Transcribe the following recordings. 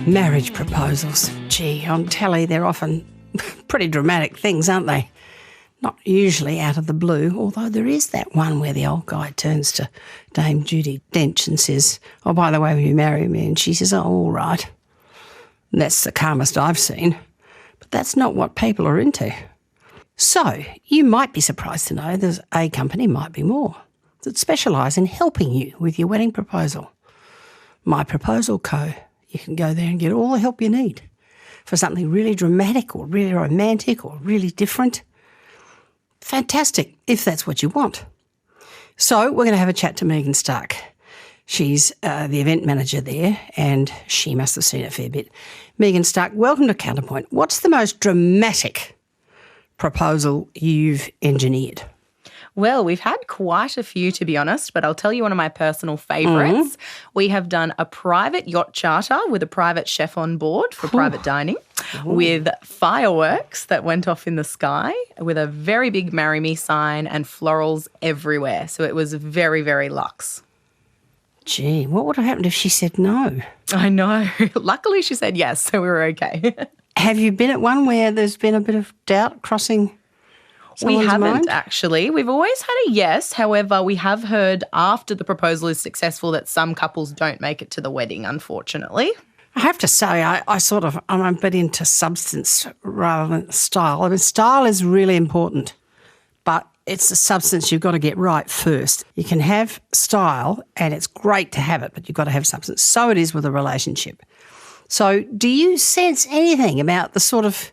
Marriage proposals. Gee, on telly they're often pretty dramatic things, aren't they? Not usually out of the blue, although there is that one where the old guy turns to Dame Judi Dench and says, "Oh, by the way, will you marry me?" And she says, "Oh, all right." And that's the calmest I've seen. But that's not what people are into. So you might be surprised to know there's a company, might be more, that specialise in helping you with your wedding proposal. My Proposal Co. You can go there and get all the help you need for something really dramatic or really romantic or really different. Fantastic, if that's what you want. So we're going to have a chat to Megan Stark. She's the event manager there, and she must have seen a fair bit. Megan Stark, welcome to Counterpoint. What's the most dramatic proposal you've engineered? Well, we've had quite a few, to be honest, but I'll tell you one of my personal favourites. We have done a private yacht charter with a private chef on board for private dining, with fireworks that went off in the sky, with a very big Marry Me sign and florals everywhere. So it was very, very luxe. Gee, what would have happened if she said no? I know. Luckily she said yes, so we were okay. Have you been at one where there's been a bit of doubt crossing someone's We haven't mind? actually. We've always had a yes. However, we have heard after the proposal is successful that some couples don't make it to the wedding, unfortunately. I have to say, I'm a bit into substance rather than style. I mean, style is really important, but it's the substance you've got to get right first. You can have style, and it's great to have it, but you've got to have substance. So it is with a relationship. So do you sense anything about the sort of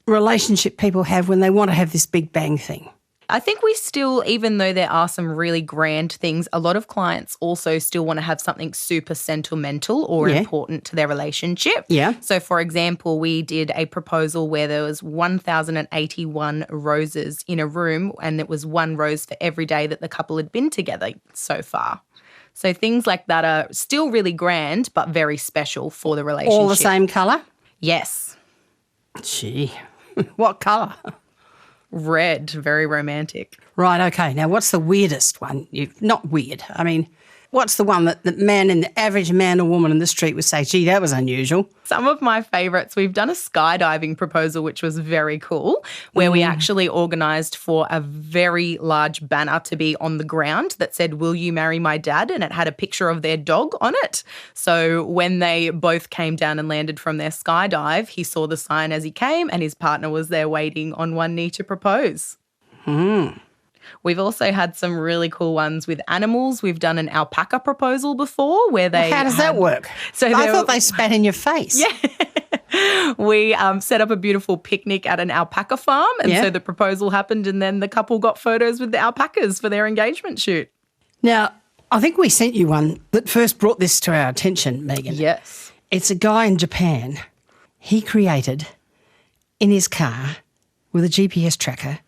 relationship people have when they want to have this big bang thing? I think we still, even though there are some really grand things, a lot of clients also still want to have something super sentimental or important to their relationship. Yeah. So, for example, we did a proposal where there was 1,081 roses in a room, and it was one rose for every day that the couple had been together so far. So things like that are still really grand but very special for the relationship. All the same colour? Yes. Gee, what colour? Red, very romantic. Right, okay. Now, what's the weirdest one? Not weird. I mean, what's the one that the man and the average man or woman in the street would say, gee, that was unusual? Some of my favourites, we've done a skydiving proposal, which was very cool, where we actually organised for a very large banner to be on the ground that said, "Will you marry my dad?" And it had a picture of their dog on it. So when they both came down and landed from their skydive, he saw the sign as he came, and his partner was there waiting on one knee to propose. We've also had some really cool ones with animals. We've done an alpaca proposal before where they... How does that work? So I thought they spat in your face. Yeah. We set up a beautiful picnic at an alpaca farm, and so the proposal happened, and then the couple got photos with the alpacas for their engagement shoot. Now, I think we sent you one that first brought this to our attention, Megan. Yes. It's a guy in Japan. He created, in his car, with a GPS tracker,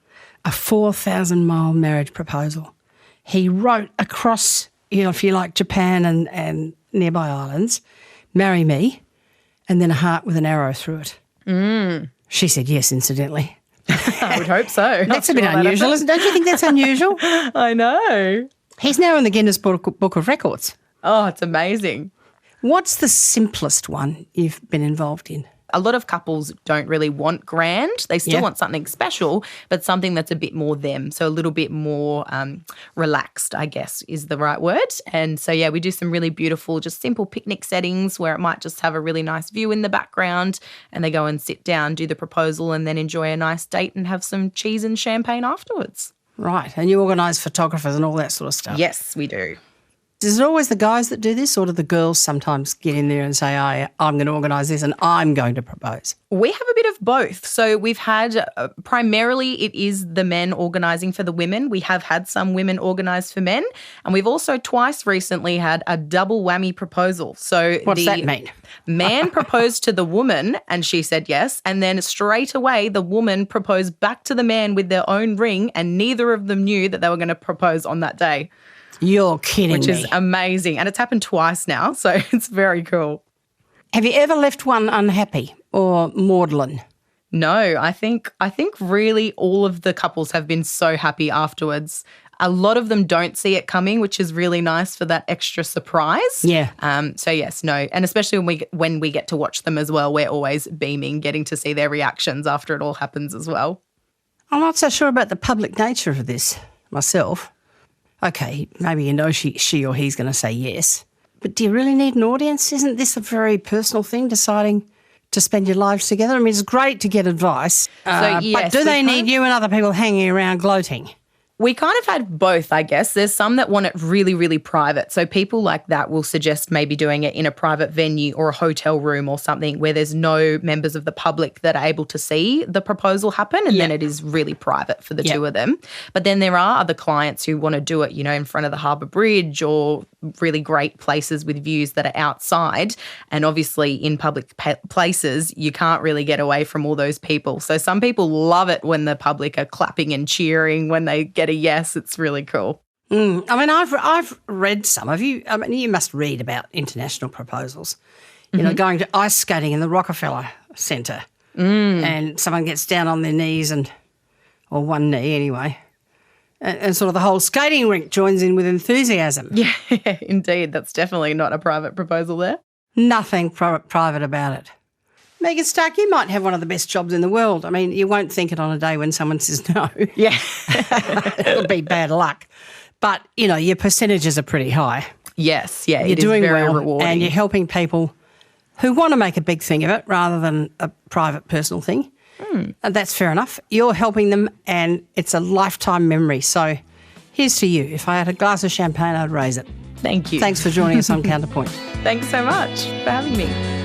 a 4,000-mile marriage proposal. He wrote across, if you like, Japan and nearby islands, "Marry me," and then a heart with an arrow through it. She said yes, incidentally. I would hope so. That's a bit unusual, isn't it? Don't you think that's unusual? I know. He's now in the Guinness Book of Records. Oh, it's amazing. What's the simplest one you've been involved in? A lot of couples don't really want grand. They still want something special, but something that's a bit more them. So a little bit more relaxed, I guess, is the right word. And so, we do some really beautiful, just simple picnic settings where it might just have a really nice view in the background, and they go and sit down, do the proposal, and then enjoy a nice date and have some cheese and champagne afterwards. Right. And you organise photographers and all that sort of stuff? Yes, we do. Is it always the guys that do this, or do the girls sometimes get in there and say, I'm going to organise this and I'm going to propose? We have a bit of both. So we've had primarily it is the men organising for the women. We have had some women organise for men. And we've also twice recently had a double whammy proposal. So What's that mean? Man proposed to the woman and she said yes. And then straight away the woman proposed back to the man with their own ring, and neither of them knew that they were going to propose on that day. You're kidding me. Which is amazing. And it's happened twice now, so it's very cool. Have you ever left one unhappy or maudlin? No, I think really all of the couples have been so happy afterwards. A lot of them don't see it coming, which is really nice for that extra surprise. Yeah. So yes, no, and especially when we get to watch them as well, we're always beaming, getting to see their reactions after it all happens as well. I'm not so sure about the public nature of this myself. Okay, maybe you know she or he's going to say yes. But do you really need an audience? Isn't this a very personal thing, deciding to spend your lives together? I mean, it's great to get advice, but do they need you and other people hanging around gloating? We kind of had both, I guess. There's some that want it really, really private. So people like that will suggest maybe doing it in a private venue or a hotel room or something where there's no members of the public that are able to see the proposal happen, and then it is really private for the two of them. But then there are other clients who want to do it, in front of the Harbour Bridge or really great places with views that are outside. And obviously in public places, you can't really get away from all those people. So some people love it when the public are clapping and cheering when they get a yes. It's really cool. I mean, I've read some of you. I mean, you must read about international proposals. You know, going to ice skating in the Rockefeller Centre, and someone gets down on their knees or one knee anyway, and sort of the whole skating rink joins in with enthusiasm. Yeah, indeed. That's definitely not a private proposal there. Nothing private about it. Megan Stark, you might have one of the best jobs in the world. I mean, you won't think it on a day when someone says no. Yeah. It'll be bad luck. But, your percentages are pretty high. Yes, yeah, you're doing very well, rewarding. and you're helping people who want to make a big thing of it rather than a private personal thing. And that's fair enough. You're helping them, and it's a lifetime memory. So here's to you. If I had a glass of champagne, I'd raise it. Thank you. Thanks for joining us on Counterpoint. Thanks so much for having me.